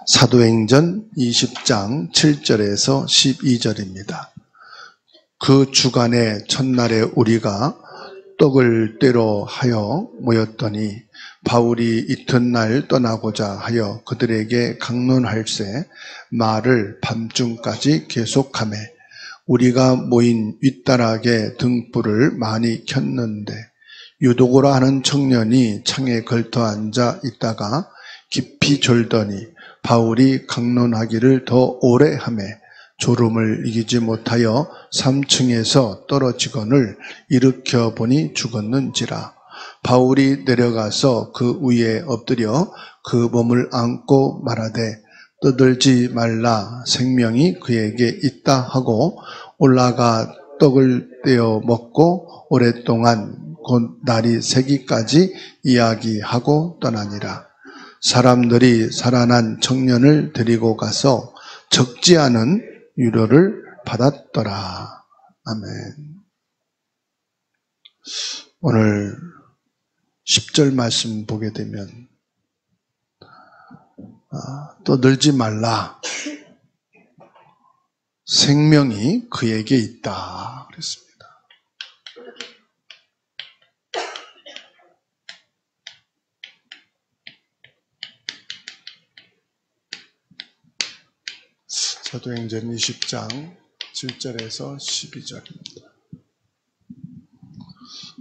사도행전 20장 7절에서 12절입니다. 그 주간의 첫날에 우리가 떡을 떼러 하여 모였더니 바울이 이튿날 떠나고자 하여 그들에게 강론할세 말을 밤중까지 계속하매 우리가 모인 윗다락에 등불을 많이 켰는데 유도고라 하는 청년이 창에 걸터 앉아 있다가 깊이 졸더니 바울이 강론하기를 더 오래 하매 졸음을 이기지 못하여 3층에서 떨어지거늘 일으켜 보니 죽었는지라. 바울이 내려가서 그 위에 엎드려 그 몸을 안고 말하되 떠들지 말라, 생명이 그에게 있다 하고 올라가 떡을 떼어 먹고 오랫동안 곧 날이 새기까지 이야기하고 떠나니라. 사람들이 살아난 청년을 데리고 가서 적지 않은 위로를 받았더라. 아멘. 오늘 10절 말씀 보게 되면 떠들지 말라, 생명이 그에게 있다 그랬습니다. 사도행전 20장 7절에서 12절입니다.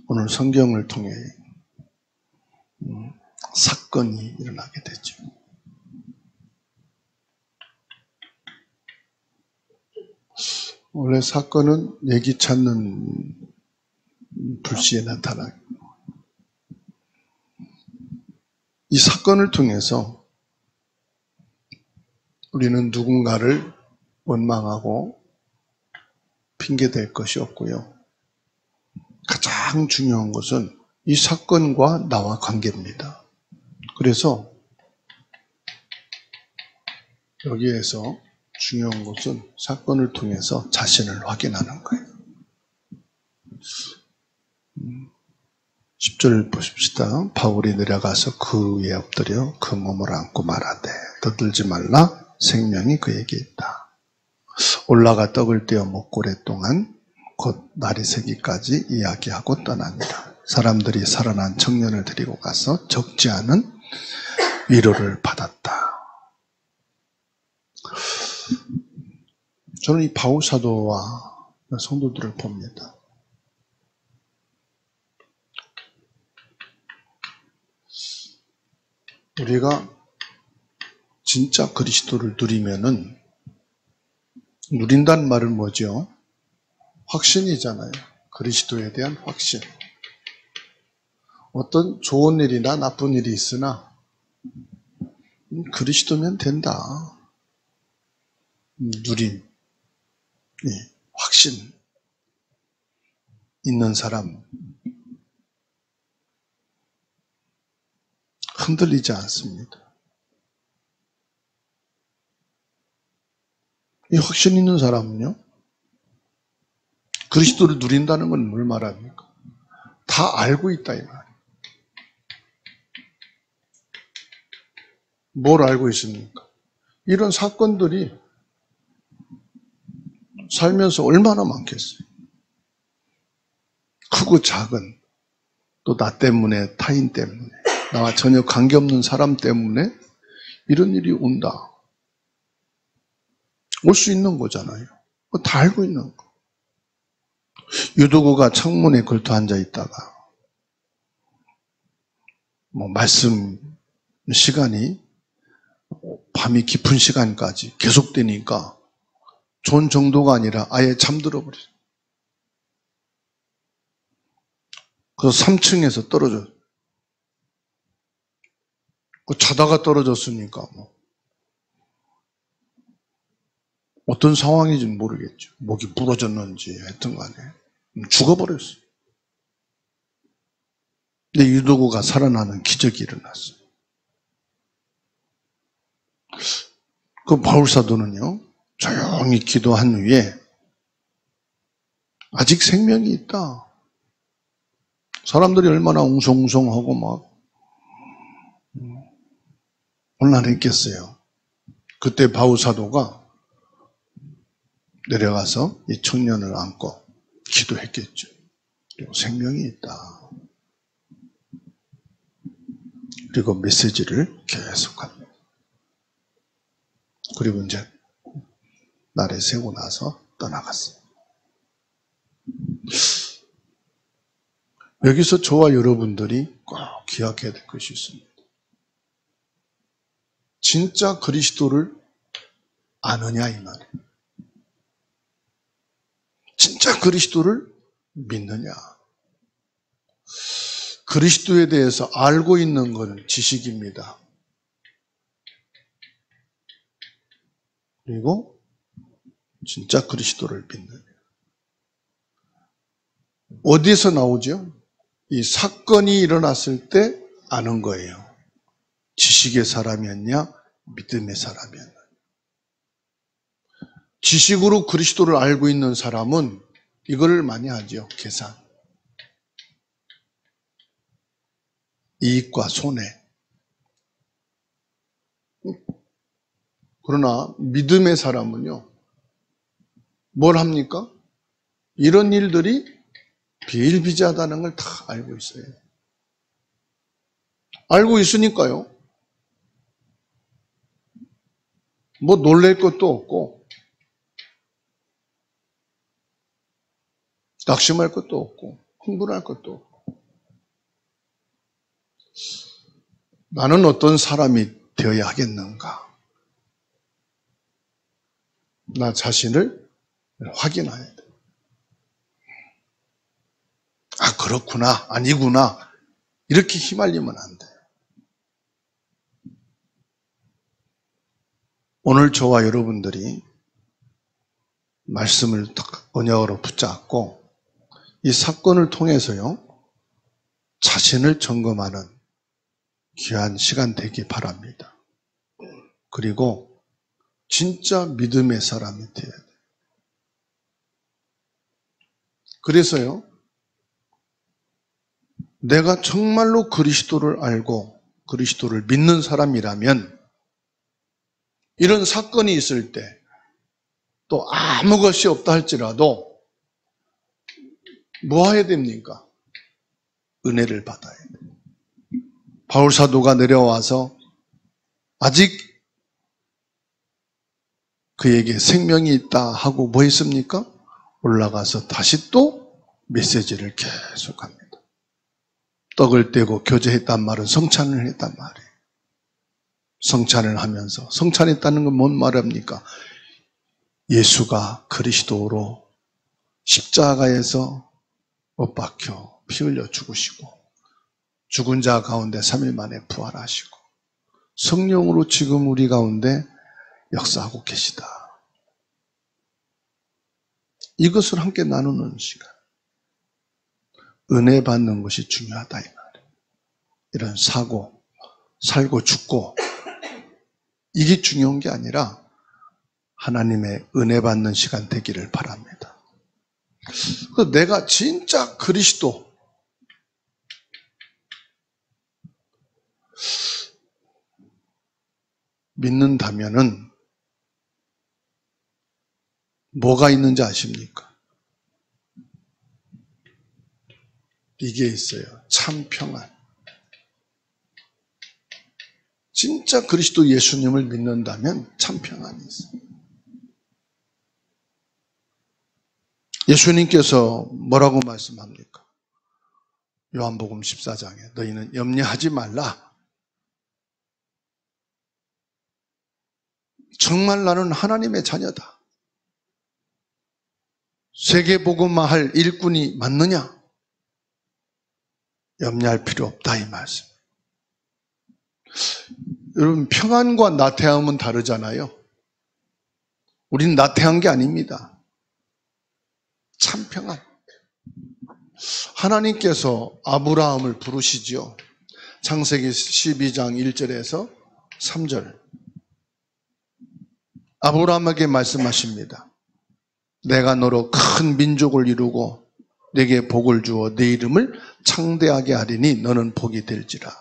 오늘 성경을 통해 사건이 일어나게 되죠. 원래 사건은 예기치 않는 불시에 나타나요. 이 사건을 통해서 우리는 누군가를 원망하고 핑계댈 것이 없고요. 가장 중요한 것은 이 사건과 나와 관계입니다. 그래서 여기에서 중요한 것은 사건을 통해서 자신을 확인하는 거예요. 10절 보십시다. 바울이 내려가서 그 위에 엎드려 그 몸을 안고 말하되 떠들지 말라, 생명이 그에게 있다. 올라가 떡을 떼어 먹고 오랫동안 곧 날이 새기까지 이야기하고 떠납니다. 사람들이 살아난 청년을 데리고 가서 적지 않은 위로를 받았다. 저는 이 바울 사도와 성도들을 봅니다. 우리가 진짜 그리스도를 누리면은, 누린다는 말은 뭐죠? 확신이잖아요. 그리스도에 대한 확신. 어떤 좋은 일이나 나쁜 일이 있으나 그리스도면 된다. 누림, 확신 있는 사람, 흔들리지 않습니다. 이 확신 있는 사람은요, 그리스도를 누린다는 건 뭘 말합니까? 다 알고 있다 이 말이에요. 뭘 알고 있습니까? 이런 사건들이 살면서 얼마나 많겠어요. 크고 작은, 또 나 때문에, 타인 때문에, 나와 전혀 관계없는 사람 때문에 이런 일이 온다. 올 수 있는 거잖아요. 다 알고 있는 거. 유도구가 창문에 걸터 앉아 있다가 말씀 시간이 밤이 깊은 시간까지 계속되니까 존 정도가 아니라 아예 잠들어 버렸어요. 그래서 3층에서 떨어졌어요. 자다가 떨어졌으니까 어떤 상황인지는 모르겠죠. 목이 부러졌는지 하여튼 간에 죽어버렸어요. 근데 유도구가 살아나는 기적이 일어났어요. 그 바울 사도는요, 조용히 기도한 후에 아직 생명이 있다. 사람들이 얼마나 웅성웅성하고 막 혼란했겠어요. 그때 바울 사도가 내려가서 이 청년을 안고 기도했겠죠. 그리고 생명이 있다. 그리고 메시지를 계속합니다. 그리고 이제 날에 세고 나서 떠나갔어요. 여기서 저와 여러분들이 꼭 기억해야 될 것이 있습니다. 진짜 그리스도를 아느냐 이 말이에요. 진짜 그리스도를 믿느냐. 그리스도에 대해서 알고 있는 것은 지식입니다. 그리고 진짜 그리스도를 믿느냐. 어디서 나오죠? 이 사건이 일어났을 때 아는 거예요. 지식의 사람이었냐, 믿음의 사람이었냐. 지식으로 그리스도를 알고 있는 사람은 이거를 많이 하죠. 계산. 이익과 손해. 그러나 믿음의 사람은요. 뭘 합니까? 이런 일들이 비일비재하다는 걸 다 알고 있어요. 알고 있으니까요. 뭐 놀랄 것도 없고 낙심할 것도 없고 흥분할 것도 없고 나는 어떤 사람이 되어야 하겠는가? 나 자신을 확인해야 돼. 아, 그렇구나, 아니구나 이렇게 휘말리면 안 돼. 오늘 저와 여러분들이 말씀을 딱 언약으로 붙잡고 이 사건을 통해서요 자신을 점검하는 귀한 시간 되기 바랍니다. 그리고 진짜 믿음의 사람이 되어야 돼요. 그래서요 내가 정말로 그리스도를 알고 그리스도를 믿는 사람이라면 이런 사건이 있을 때 또 아무 것이 없다 할지라도 뭐 해야 됩니까? 은혜를 받아야 돼요. 바울 사도가 내려와서 아직 그에게 생명이 있다 하고 뭐 했습니까? 올라가서 다시 또 메시지를 계속합니다. 떡을 떼고 교제했단 말은 성찬을 했단 말이에요. 성찬을 하면서 성찬했다는 건 뭔 말입니까? 예수가 그리스도로 십자가에서 못 박혀 피 흘려 죽으시고 죽은 자 가운데 3일 만에 부활하시고 성령으로 지금 우리 가운데 역사하고 계시다. 이것을 함께 나누는 시간. 은혜 받는 것이 중요하다 이 말이에요. 이런 사고, 살고 죽고 이게 중요한 게 아니라 하나님의 은혜 받는 시간 되기를 바랍니다. 내가 진짜 그리스도 믿는다면은 뭐가 있는지 아십니까? 이게 있어요. 참 평안. 진짜 그리스도 예수님을 믿는다면 참 평안이 있어요. 예수님께서 뭐라고 말씀합니까? 요한복음 14장에 너희는 염려하지 말라. 정말 나는 하나님의 자녀다. 세계복음화 할 일꾼이 맞느냐? 염려할 필요 없다 이 말씀. 여러분 평안과 나태함은 다르잖아요. 우리는 나태한 게 아닙니다. 참 평안. 하나님께서 아브라함을 부르시지요. 창세기 12장 1절에서 3절. 아브라함에게 말씀하십니다. 내가 너로 큰 민족을 이루고 내게 복을 주어 내 이름을 창대하게 하리니 너는 복이 될지라.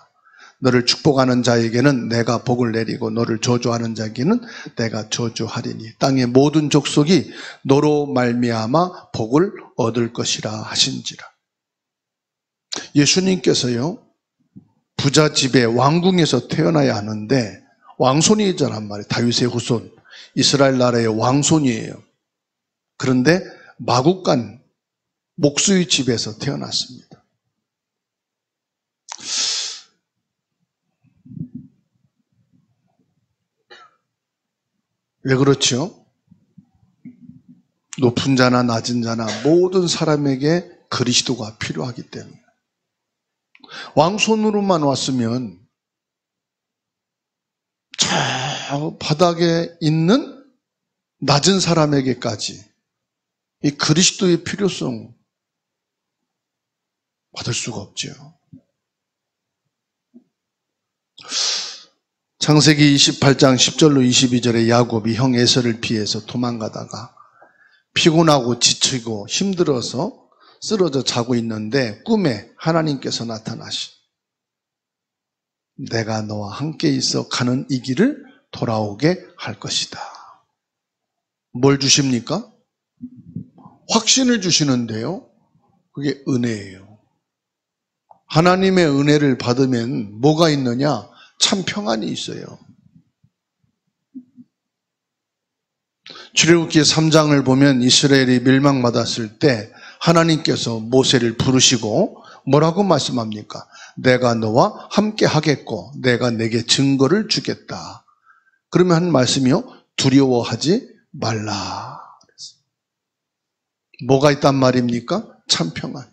너를 축복하는 자에게는 내가 복을 내리고 너를 저주하는 자에게는 내가 저주하리니 땅의 모든 족속이 너로 말미암아 복을 얻을 것이라 하신지라. 예수님께서요, 부자 집에 왕궁에서 태어나야 하는데 왕손이잖란 말이에요. 다윗의 후손, 이스라엘 나라의 왕손이에요. 그런데 마국간 목수의 집에서 태어났습니다. 왜 그렇죠? 높은 자나 낮은 자나 모든 사람에게 그리스도가 필요하기 때문에. 왕손으로만 왔으면 저 바닥에 있는 낮은 사람에게까지 이 그리스도의 필요성 받을 수가 없죠. 창세기 28장 10절로 22절에 야곱이 형 에서를 피해서 도망가다가 피곤하고 지치고 힘들어서 쓰러져 자고 있는데 꿈에 하나님께서 나타나시, 내가 너와 함께 있어 가는 이 길을 돌아오게 할 것이다. 뭘 주십니까? 확신을 주시는데요, 그게 은혜예요. 하나님의 은혜를 받으면 뭐가 있느냐? 참 평안이 있어요. 출애굽기 3장을 보면 이스라엘이 멸망받았을 때 하나님께서 모세를 부르시고 뭐라고 말씀합니까? 내가 너와 함께 하겠고 내가 내게 증거를 주겠다. 그러면 한 말씀이요, 두려워하지 말라. 뭐가 있단 말입니까? 참 평안.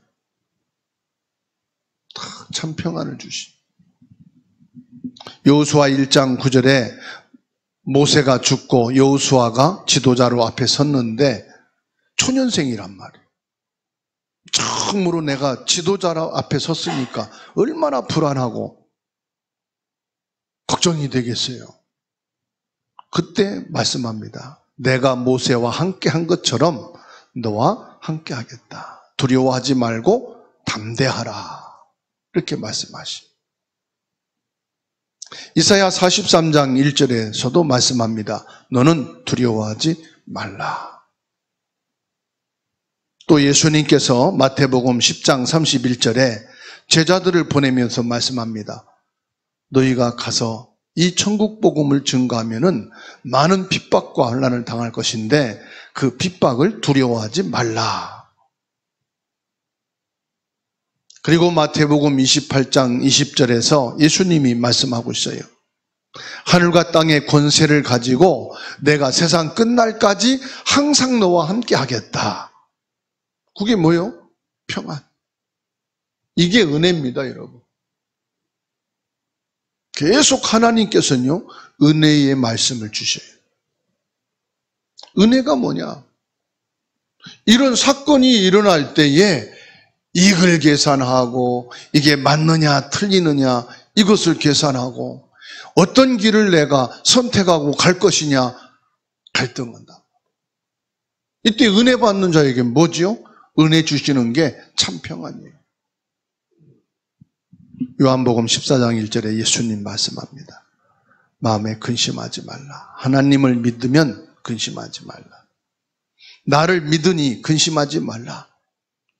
참 평안을 주시. 여호수아 1장 9절에 모세가 죽고 여호수아가 지도자로 앞에 섰는데 초년생이란 말이에요. 처음으로 내가 지도자로 앞에 섰으니까 얼마나 불안하고 걱정이 되겠어요. 그때 말씀합니다. 내가 모세와 함께 한 것처럼 너와 함께 하겠다. 두려워하지 말고 담대하라. 이렇게 말씀하시. 이사야 43장 1절에서도 말씀합니다. 너는 두려워하지 말라. 또 예수님께서 마태복음 10장 31절에 제자들을 보내면서 말씀합니다. 너희가 가서 이 천국 복음을 증거하면은 많은 핍박과 혼란을 당할 것인데 그 핍박을 두려워하지 말라. 그리고 마태복음 28장 20절에서 예수님이 말씀하고 있어요. 하늘과 땅의 권세를 가지고 내가 세상 끝날까지 항상 너와 함께 하겠다. 그게 뭐예요? 평안. 이게 은혜입니다, 여러분. 계속 하나님께서는요, 은혜의 말씀을 주셔요. 은혜가 뭐냐? 이런 사건이 일어날 때에 이익을 계산하고 이게 맞느냐 틀리느냐 이것을 계산하고 어떤 길을 내가 선택하고 갈 것이냐 갈등한다. 이때 은혜 받는 자에게 뭐지요? 은혜 주시는 게 참 평안이에요. 요한복음 14장 1절에 예수님 말씀합니다. 마음에 근심하지 말라. 하나님을 믿으면 근심하지 말라. 나를 믿으니 근심하지 말라.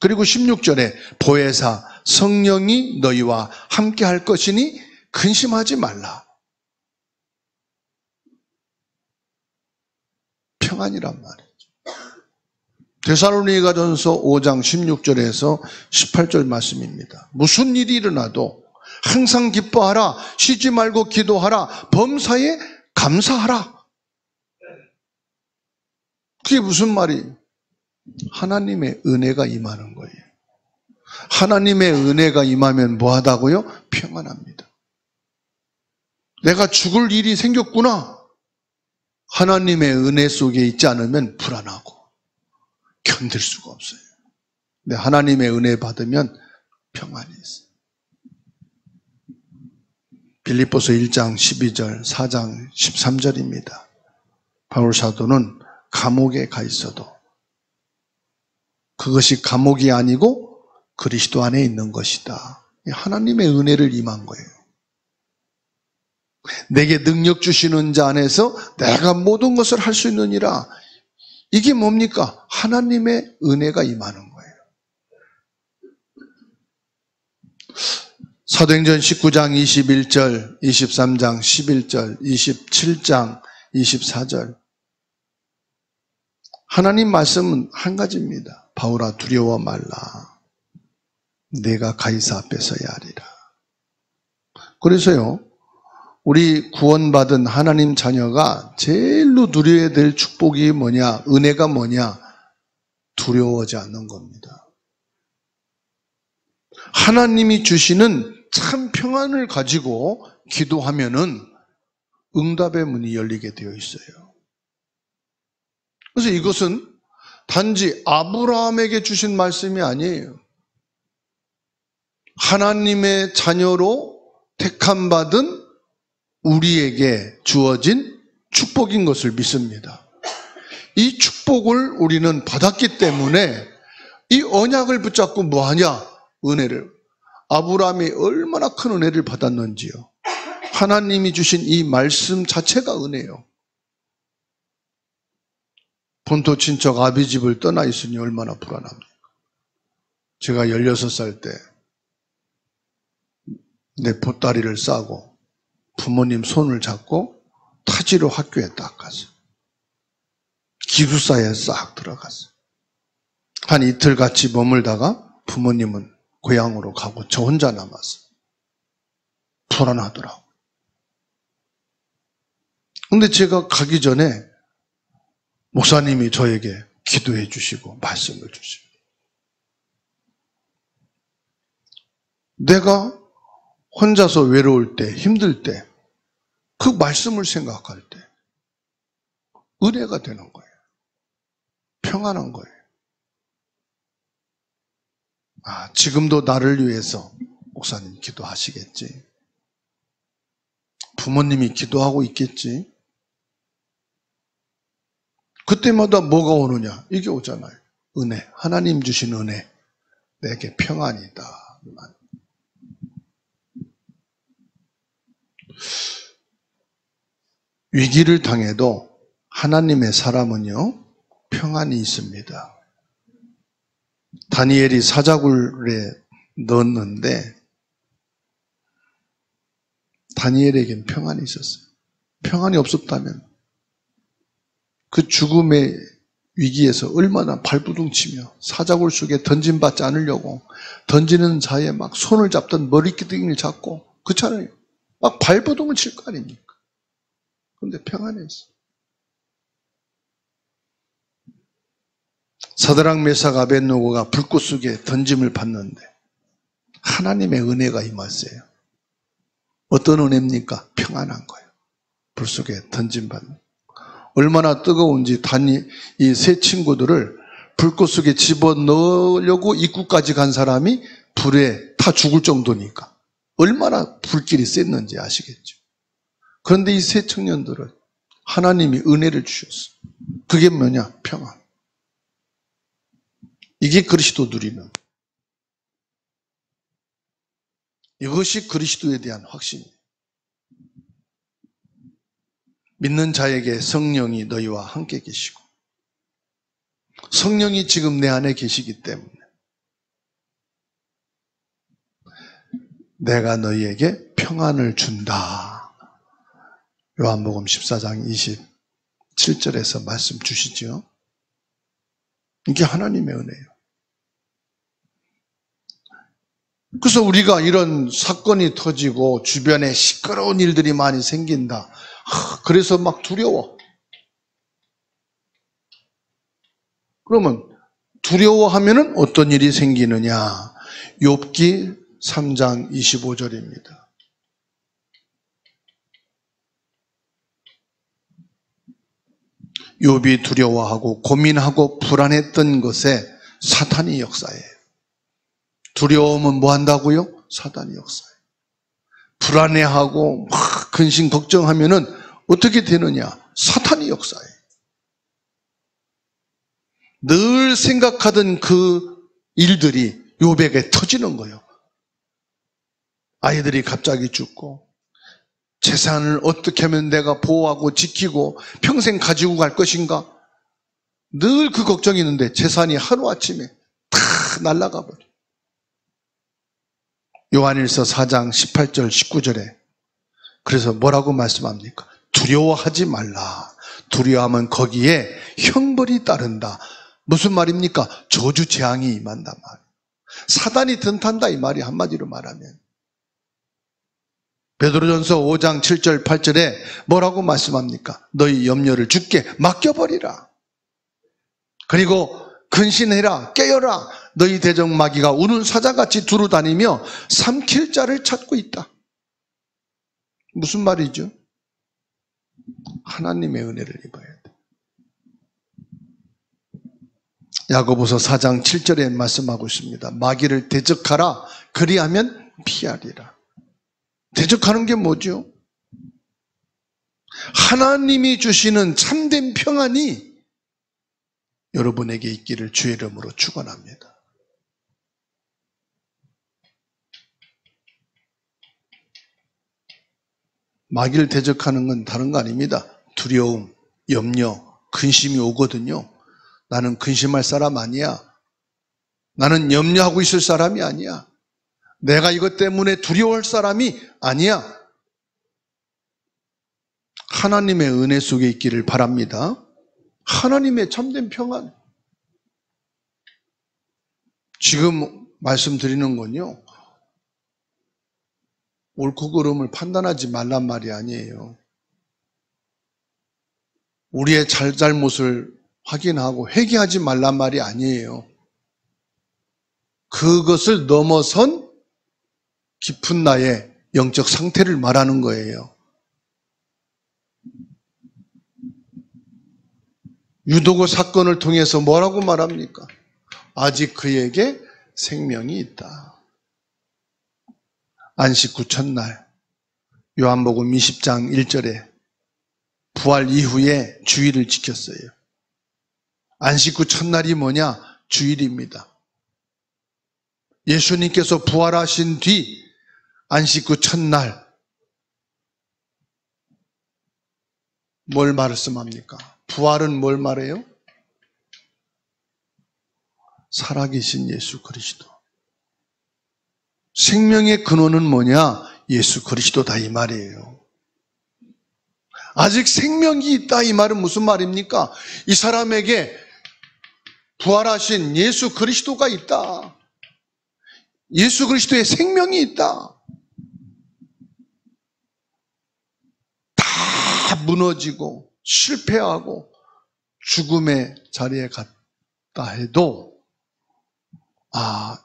그리고 16절에 보혜사 성령이 너희와 함께 할 것이니 근심하지 말라. 평안이란 말이죠. 데살로니가전서 5장 16절에서 18절 말씀입니다. 무슨 일이 일어나도 항상 기뻐하라. 쉬지 말고 기도하라. 범사에 감사하라. 그게 무슨 말이에요? 하나님의 은혜가 임하는 거예요. 하나님의 은혜가 임하면 뭐하다고요? 평안합니다. 내가 죽을 일이 생겼구나. 하나님의 은혜 속에 있지 않으면 불안하고 견딜 수가 없어요. 근데 하나님의 은혜 받으면 평안이 있어요. 빌립보서 1장 12절, 4장 13절입니다. 바울 사도는 감옥에 가 있어도 그것이 감옥이 아니고 그리스도 안에 있는 것이다. 하나님의 은혜를 임한 거예요. 내게 능력 주시는 자 안에서 내가 모든 것을 할 수 있느니라. 이게 뭡니까? 하나님의 은혜가 임하는 거예요. 사도행전 19장 21절, 23장 11절, 27장 24절. 하나님 말씀은 한 가지입니다. 바울아 두려워 말라. 내가 가이사 앞에 서야 하리라. 그래서요, 우리 구원받은 하나님 자녀가 제일로 누려야 될 축복이 뭐냐, 은혜가 뭐냐, 두려워하지 않는 겁니다. 하나님이 주시는 참 평안을 가지고 기도하면은 응답의 문이 열리게 되어 있어요. 그래서 이것은 단지 아브라함에게 주신 말씀이 아니에요. 하나님의 자녀로 택함받은 우리에게 주어진 축복인 것을 믿습니다. 이 축복을 우리는 받았기 때문에 이 언약을 붙잡고 뭐하냐? 은혜를. 아브라함이 얼마나 큰 은혜를 받았는지요. 하나님이 주신 이 말씀 자체가 은혜요. 본토 친척 아비 집을 떠나 있으니 얼마나 불안합니까? 제가 16살 때 내 보따리를 싸고 부모님 손을 잡고 타지로 학교에 딱 갔어요. 기숙사에 싹 들어갔어요. 한 이틀 같이 머물다가 부모님은 고향으로 가고 저 혼자 남았어요. 불안하더라고요. 근데 제가 가기 전에 목사님이 저에게 기도해 주시고 말씀을 주시고, 내가 혼자서 외로울 때, 힘들 때, 그 말씀을 생각할 때 은혜가 되는 거예요. 평안한 거예요. 아, 지금도 나를 위해서 목사님 기도하시겠지. 부모님이 기도하고 있겠지. 그때마다 뭐가 오느냐? 이게 오잖아요. 은혜. 하나님 주신 은혜. 내게 평안이다. 위기를 당해도 하나님의 사람은요, 평안이 있습니다. 다니엘이 사자굴에 넣었는데 다니엘에겐 평안이 있었어요. 평안이 없었다면 그 죽음의 위기에서 얼마나 발부둥치며 사자굴 속에 던짐받지 않으려고 던지는 자에 막 손을 잡던 머리끼둥이를 잡고, 그렇잖아요. 막 발부둥을 칠 거 아닙니까? 그런데 평안했어요. 사드락 메삭 아벳노고가 불꽃 속에 던짐을 받는데 하나님의 은혜가 임했어요. 어떤 은혜입니까? 평안한 거예요. 불 속에 던짐받는. 얼마나 뜨거운지 이 세 친구들을 불꽃 속에 집어넣으려고 입구까지 간 사람이 불에 타 죽을 정도니까 얼마나 불길이 셌는지 아시겠죠. 그런데 이 세 청년들은 하나님이 은혜를 주셨어요. 그게 뭐냐? 평안. 이게 그리스도 누리는, 이것이 그리스도에 대한 확신이에요. 믿는 자에게 성령이 너희와 함께 계시고, 성령이 지금 내 안에 계시기 때문에 내가 너희에게 평안을 준다. 요한복음 14장 27절에서 말씀 주시죠. 이게 하나님의 은혜예요. 그래서 우리가 이런 사건이 터지고 주변에 시끄러운 일들이 많이 생긴다. 그래서 막 두려워. 그러면 두려워하면은 어떤 일이 생기느냐? 욥기 3장 25절입니다. 욥이 두려워하고 고민하고 불안했던 것에 사탄이 역사해요. 두려움은 뭐 한다고요? 사탄이 역사해요. 불안해하고 막 근심 걱정하면은 어떻게 되느냐? 사탄이 역사해요. 늘 생각하던 그 일들이 욥에게 터지는 거예요. 아이들이 갑자기 죽고, 재산을 어떻게 하면 내가 보호하고 지키고 평생 가지고 갈 것인가? 늘 그 걱정이 있는데 재산이 하루아침에 다 날아가 버려. 요한일서 4장 18절 19절에 그래서 뭐라고 말씀합니까? 두려워하지 말라. 두려워하면 거기에 형벌이 따른다. 무슨 말입니까? 저주 재앙이 임한단 말이에요. 사단이 든탄다 이 말이 한마디로 말하면. 베드로전서 5장 7절 8절에 뭐라고 말씀합니까? 너희 염려를 주께 맡겨버리라. 그리고 근신해라, 깨어라. 너희 대적 마귀가 우는 사자같이 두루다니며 삼킬 자를 찾고 있다. 무슨 말이죠? 하나님의 은혜를 입어야 돼. 야고보서 4장 7절에 말씀하고 있습니다. 마귀를 대적하라. 그리하면 피하리라. 대적하는 게 뭐죠? 하나님이 주시는 참된 평안이 여러분에게 있기를 주의 이름으로 축원합니다. 마귀를 대적하는 건 다른 거 아닙니다. 두려움, 염려, 근심이 오거든요. 나는 근심할 사람 아니야. 나는 염려하고 있을 사람이 아니야. 내가 이것 때문에 두려워할 사람이 아니야. 하나님의 은혜 속에 있기를 바랍니다. 하나님의 참된 평안. 지금 말씀드리는 건요, 옳고 그름을 판단하지 말란 말이 아니에요. 우리의 잘잘못을 확인하고 회개하지 말란 말이 아니에요. 그것을 넘어선 깊은 나의 영적 상태를 말하는 거예요. 유도고 사건을 통해서 뭐라고 말합니까? 아직 그에게 생명이 있다. 안식 후 첫날 요한복음 20장 1절에 부활 이후에 주일을 지켰어요. 안식 후 첫날이 뭐냐? 주일입니다. 예수님께서 부활하신 뒤 안식 후 첫날 뭘 말씀합니까? 부활은 뭘 말해요? 살아계신 예수 그리스도. 생명의 근원은 뭐냐? 예수 그리스도다 이 말이에요. 아직 생명이 있다 이 말은 무슨 말입니까? 이 사람에게 부활하신 예수 그리스도가 있다. 예수 그리스도의 생명이 있다. 다 무너지고 실패하고 죽음의 자리에 갔다 해도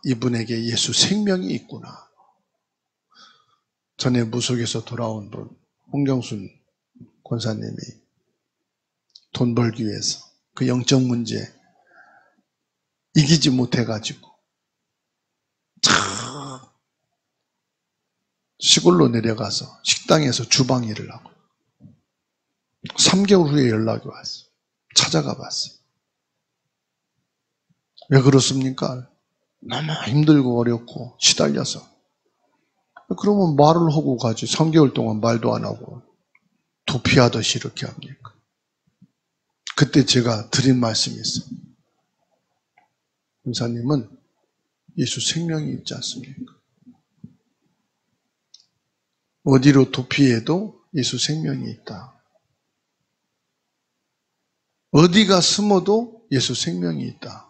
이분에게 예수 생명이 있구나. 전에 무속에서 돌아온 분 홍경순 권사님이 돈 벌기 위해서 그 영적 문제 이기지 못해가지고 시골로 내려가서 식당에서 주방 일을 하고 3개월 후에 연락이 왔어요. 찾아가 봤어요. 왜 그렇습니까? 너무 힘들고 어렵고 시달려서. 그러면 말을 하고 가지. 3개월 동안 말도 안 하고 도피하듯이 이렇게 합니까? 그때 제가 드린 말씀이 있어요. 권사님은 예수 생명이 있지 않습니까? 어디로 도피해도 예수 생명이 있다. 어디가 숨어도 예수 생명이 있다.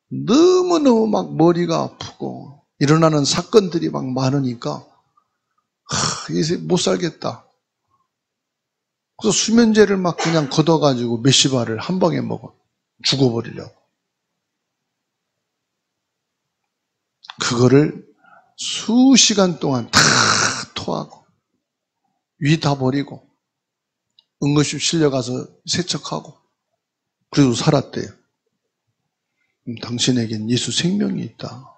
너무너무 막 머리가 아프고 일어나는 사건들이 막 많으니까 이제 못 살겠다. 그래서 수면제를 막 그냥 걷어가지고 몇십 알을 한 방에 먹어. 죽어버리려고. 그거를 수시간 동안 다 토하고 위 다 버리고 응급실 실려가서 세척하고 그래도 살았대요. 당신에겐 예수 생명이 있다.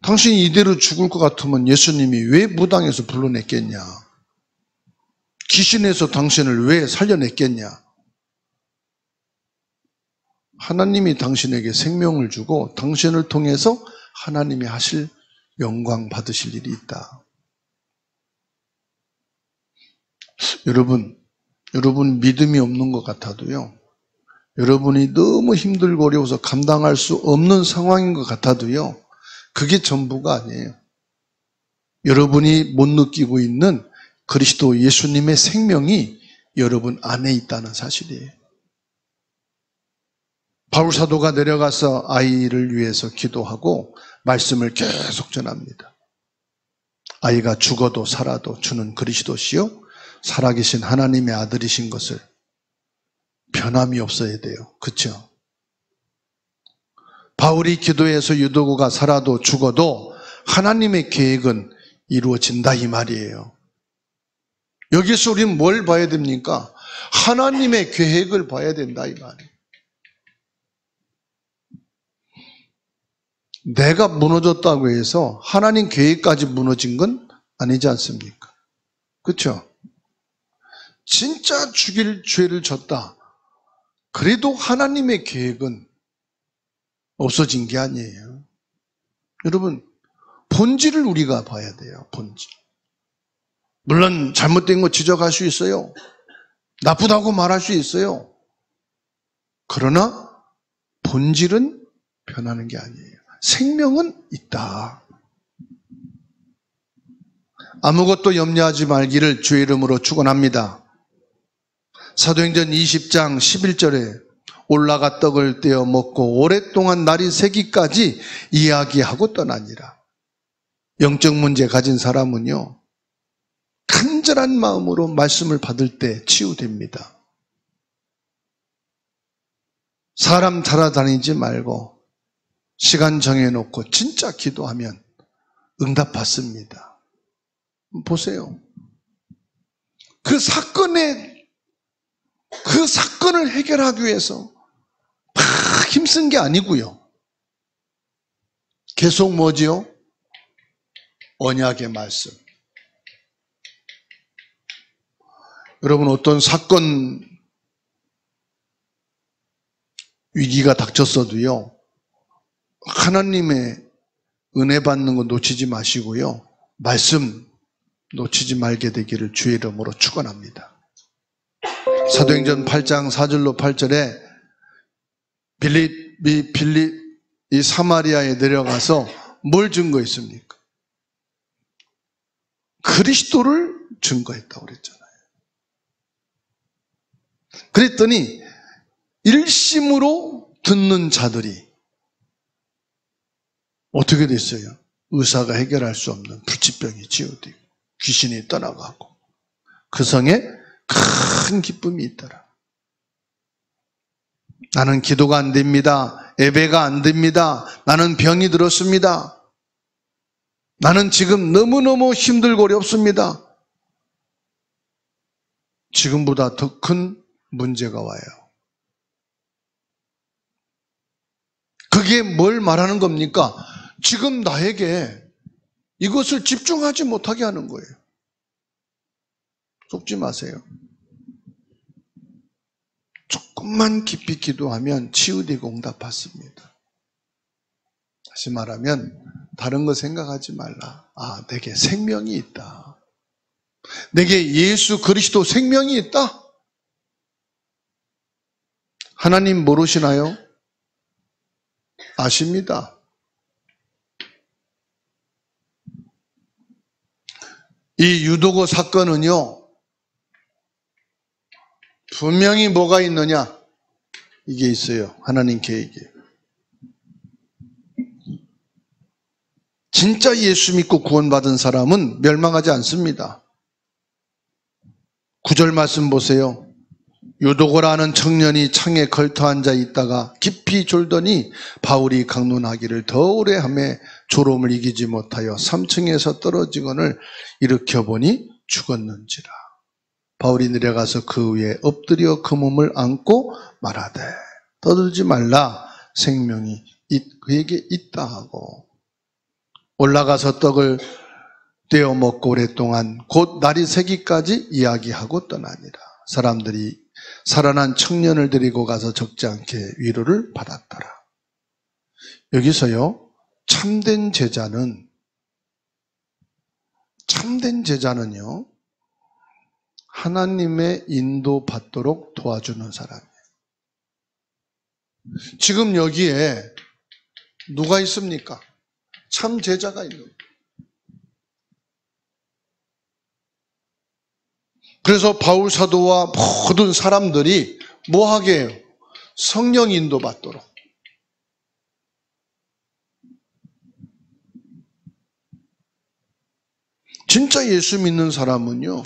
당신이 이대로 죽을 것 같으면 예수님이 왜 무당에서 불러냈겠냐? 귀신에서 당신을 왜 살려냈겠냐? 하나님이 당신에게 생명을 주고 당신을 통해서 하나님이 하실 영광 받으실 일이 있다. 여러분 믿음이 없는 것 같아도요, 여러분이 너무 힘들고 어려워서 감당할 수 없는 상황인 것 같아도요, 그게 전부가 아니에요. 여러분이 못 느끼고 있는 그리스도 예수님의 생명이 여러분 안에 있다는 사실이에요. 바울 사도가 내려가서 아이를 위해서 기도하고 말씀을 계속 전합니다. 아이가 죽어도 살아도 주는 그리스도시요 살아계신 하나님의 아들이신 것을 변함이 없어야 돼요. 그렇죠? 바울이 기도해서 유도구가 살아도 죽어도 하나님의 계획은 이루어진다 이 말이에요. 여기서 우리는 뭘 봐야 됩니까? 하나님의 계획을 봐야 된다 이 말이에요. 내가 무너졌다고 해서 하나님 계획까지 무너진 건 아니지 않습니까? 그렇죠? 진짜 죽일 죄를 졌다. 그래도 하나님의 계획은 없어진 게 아니에요. 여러분, 본질을 우리가 봐야 돼요. 본질. 물론 잘못된 거 지적할 수 있어요. 나쁘다고 말할 수 있어요. 그러나 본질은 변하는 게 아니에요. 생명은 있다. 아무것도 염려하지 말기를 주의 이름으로 축원합니다. 사도행전 20장 11절에 올라가 떡을 떼어 먹고 오랫동안 날이 새기까지 이야기하고 떠나니라. 영적 문제 가진 사람은요, 간절한 마음으로 말씀을 받을 때 치유됩니다. 사람 따라다니지 말고 시간 정해놓고 진짜 기도하면 응답받습니다. 보세요. 그 사건을 해결하기 위해서 막 힘쓴 게 아니고요. 계속 뭐지요? 언약의 말씀. 여러분, 어떤 사건 위기가 닥쳤어도요, 하나님의 은혜 받는 거 놓치지 마시고요, 말씀 놓치지 말게 되기를 주의 이름으로 축원합니다. 사도행전 8장 4절로 8절에 빌립이 사마리아에 내려가서 뭘 증거했습니까? 그리스도를 증거했다고 그랬잖아요. 그랬더니 일심으로 듣는 자들이 어떻게 됐어요? 의사가 해결할 수 없는 불치병이 치유되고 귀신이 떠나가고 그 성에 큰 기쁨이 있더라. 나는 기도가 안 됩니다. 예배가 안 됩니다. 나는 병이 들었습니다. 나는 지금 너무너무 힘들고 어렵습니다. 지금보다 더 큰 문제가 와요. 그게 뭘 말하는 겁니까? 지금 나에게 이것을 집중하지 못하게 하는 거예요. 속지 마세요. 조금만 깊이 기도하면 치유되고 응답받습니다. 다시 말하면 다른 거 생각하지 말라. 아, 내게 생명이 있다. 내게 예수 그리스도 생명이 있다. 하나님 모르시나요? 아십니다. 이 유도고 사건은요, 분명히 뭐가 있느냐? 이게 있어요. 하나님 계획이. 진짜 예수 믿고 구원받은 사람은 멸망하지 않습니다. 9절 말씀 보세요. 유도고라는 청년이 창에 걸터 앉아 있다가 깊이 졸더니 바울이 강론하기를 더 오래 하며 졸음을 이기지 못하여 3층에서 떨어지거늘 일으켜보니 죽었는지라. 바울이 내려가서 그 위에 엎드려 그 몸을 안고 말하되 떠들지 말라, 생명이 그에게 있다 하고 올라가서 떡을 떼어 먹고 오랫동안 곧 날이 새기까지 이야기하고 떠나니라. 사람들이 살아난 청년을 데리고 가서 적지 않게 위로를 받았더라. 여기서요, 참된 제자는 참된 제자는요, 하나님의 인도받도록 도와주는 사람이에요. 지금 여기에 누가 있습니까? 참 제자가 있는 거예요. 그래서 바울 사도와 모든 사람들이 뭐 하게 해요? 성령 인도받도록. 진짜 예수 믿는 사람은요,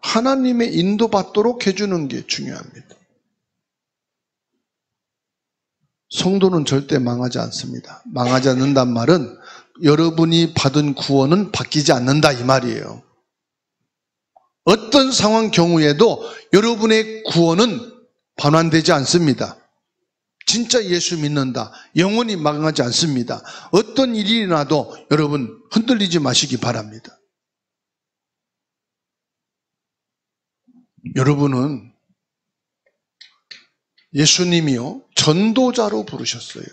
하나님의 인도받도록 해주는 게 중요합니다. 성도는 절대 망하지 않습니다. 망하지 않는단 말은 여러분이 받은 구원은 바뀌지 않는다 이 말이에요. 어떤 상황 경우에도 여러분의 구원은 반환되지 않습니다. 진짜 예수 믿는다. 영원히 망하지 않습니다. 어떤 일이 일어나도 여러분 흔들리지 마시기 바랍니다. 여러분은 예수님이요, 전도자로 부르셨어요.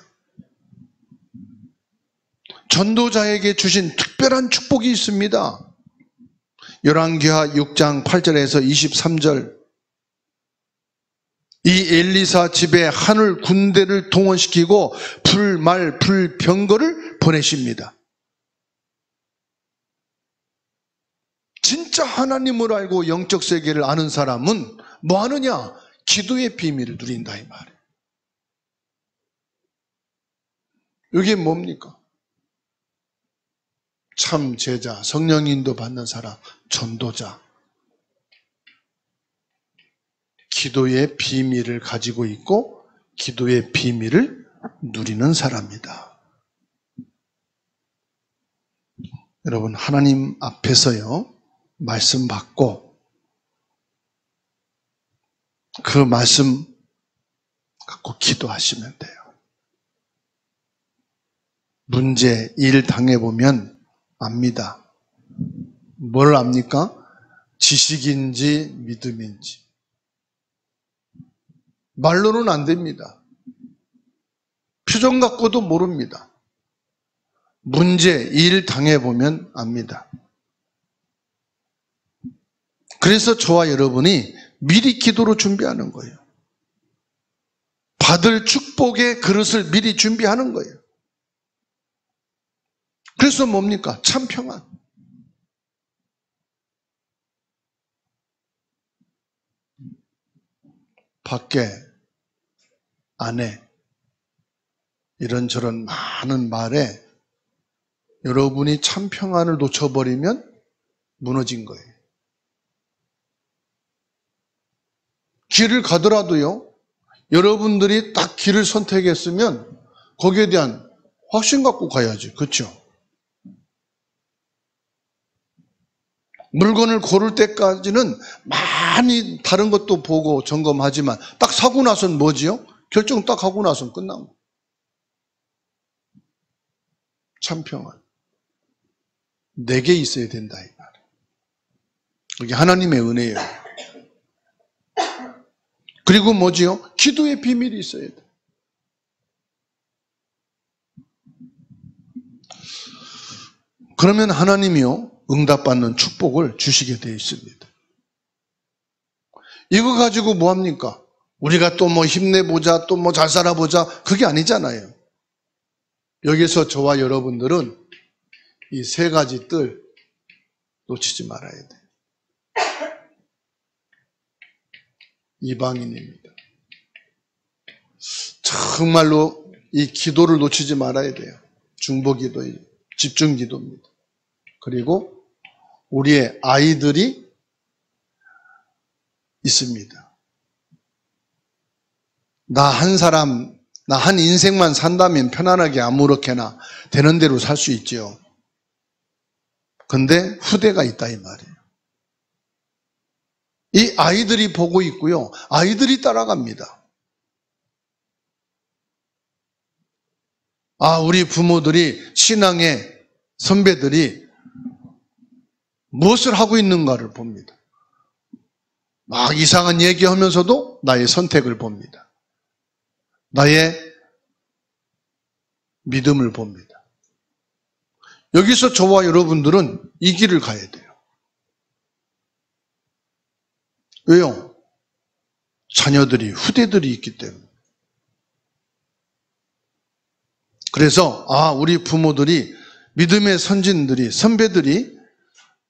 전도자에게 주신 특별한 축복이 있습니다. 열왕기하 6장 8절에서 23절, 이 엘리사 집에 하늘 군대를 동원시키고 불말 불병거를 보내십니다. 진짜 하나님을 알고 영적 세계를 아는 사람은 뭐 하느냐? 기도의 비밀을 누린다 이 말이에요. 이게 뭡니까? 참 제자, 성령 인도 받는 사람, 전도자. 기도의 비밀을 가지고 있고 기도의 비밀을 누리는 사람이다. 여러분, 하나님 앞에서요, 말씀 받고 그 말씀 갖고 기도하시면 돼요. 문제, 일 당해보면 압니다. 뭘 압니까? 지식인지 믿음인지. 말로는 안 됩니다. 표정 갖고도 모릅니다. 문제, 일 당해보면 압니다. 그래서 저와 여러분이 미리 기도로 준비하는 거예요. 받을 축복의 그릇을 미리 준비하는 거예요. 그래서 뭡니까? 참 평안. 밖에, 안에 이런저런 많은 말에 여러분이 참 평안을 놓쳐버리면 무너진 거예요. 길을 가더라도요, 여러분들이 딱 길을 선택했으면 거기에 대한 확신 갖고 가야지. 그렇죠? 물건을 고를 때까지는 많이 다른 것도 보고 점검하지만 딱 사고 나서는 뭐지요? 결정 딱 하고 나서는 끝난 거예요. 참 평안. 내게 있어야 된다 이 말이에요. 이게 하나님의 은혜예요. 그리고 뭐지요? 기도의 비밀이 있어야 돼. 그러면 하나님이요, 응답받는 축복을 주시게 되어 있습니다. 이거 가지고 뭐합니까? 우리가 또 뭐 힘내보자, 또 뭐 잘 살아보자, 그게 아니잖아요. 여기서 저와 여러분들은 이 세 가지 뜰 놓치지 말아야 돼요. 이방인입니다. 정말로 이 기도를 놓치지 말아야 돼요. 중보기도, 집중기도입니다. 그리고 우리의 아이들이 있습니다. 나 한 인생만 산다면 편안하게 아무렇게나 되는 대로 살 수 있죠. 근데 후대가 있다 이 말이에요. 이 아이들이 보고 있고요, 아이들이 따라갑니다. 우리 부모들이, 신앙의 선배들이 무엇을 하고 있는가를 봅니다. 막 이상한 얘기하면서도 나의 선택을 봅니다. 나의 믿음을 봅니다. 여기서 저와 여러분들은 이 길을 가야 돼요. 왜요? 자녀들이, 후대들이 있기 때문에. 그래서 우리 부모들이, 믿음의 선진들이, 선배들이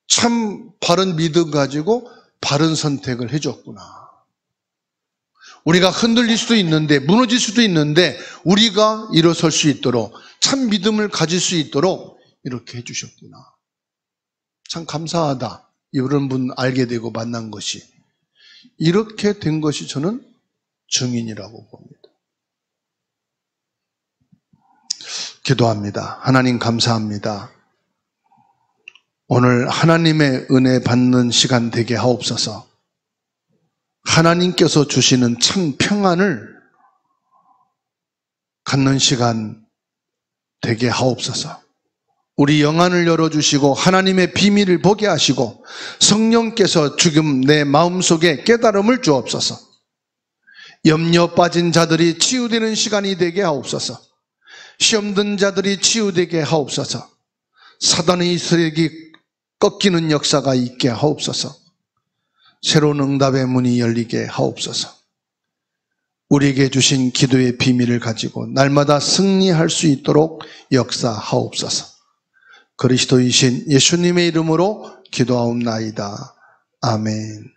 참 바른 믿음 가지고 바른 선택을 해줬구나. 우리가 흔들릴 수도 있는데, 무너질 수도 있는데 우리가 일어설 수 있도록, 참 믿음을 가질 수 있도록 이렇게 해주셨구나. 참 감사하다. 이런 분 알게 되고 만난 것이. 이렇게 된 것이 저는 증인이라고 봅니다. 기도합니다. 하나님 감사합니다. 오늘 하나님의 은혜 받는 시간 되게 하옵소서. 하나님께서 주시는 참 평안을 갖는 시간 되게 하옵소서. 우리 영안을 열어주시고 하나님의 비밀을 보게 하시고 성령께서 지금 내 마음속에 깨달음을 주옵소서. 염려 빠진 자들이 치유되는 시간이 되게 하옵소서. 시험 든 자들이 치유되게 하옵소서. 사단의 세력이 꺾이는 역사가 있게 하옵소서. 새로운 응답의 문이 열리게 하옵소서. 우리에게 주신 기도의 비밀을 가지고 날마다 승리할 수 있도록 역사하옵소서. 그리스도이신 예수님의 이름으로 기도하옵나이다. 아멘.